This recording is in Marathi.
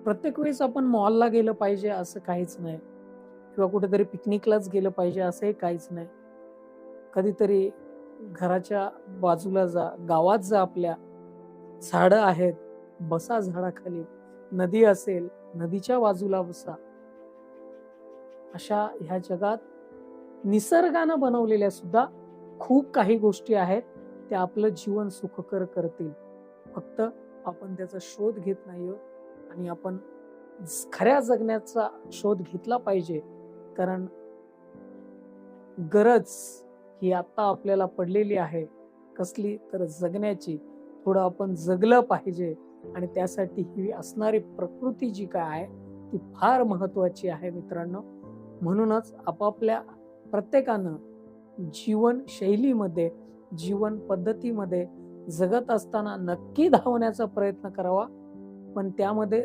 प्रत्येक वेळेस आपण मॉलला गेलं पाहिजे असं काहीच नाही किंवा कुठेतरी पिकनिकलाच गेलं पाहिजे असंही काहीच नाही. कधीतरी घराच्या बाजूला जा, गावात जा आपल्या, झाडं आहेत, बसा झाडाखाली. नदी असेल, नदीच्या बाजूला बसा. अशा ह्या जगात निसर्गानं बनवलेल्या सुद्धा खूप काही गोष्टी आहेत, त्या आपलं जीवन सुखकर करतील. फक्त आपण त्याचा शोध घेत नाही आहोत आणि आपण खऱ्या जगण्याचा शोध घेतला पाहिजे. कारण गरज ही आता आपल्याला पडलेली आहे. कसली? तर जगण्याची. थोडं आपण जगलं पाहिजे आणि त्यासाठी ही असणारी प्रकृती जी काय आहे, ती फार महत्वाची आहे मित्रांनो. म्हणूनच आपापल्या प्रत्येकानं जीवनशैलीमध्ये, जीवन पद्धतीमध्ये जगत असताना नक्की धावण्याचा प्रयत्न करावा. पण त्यामध्ये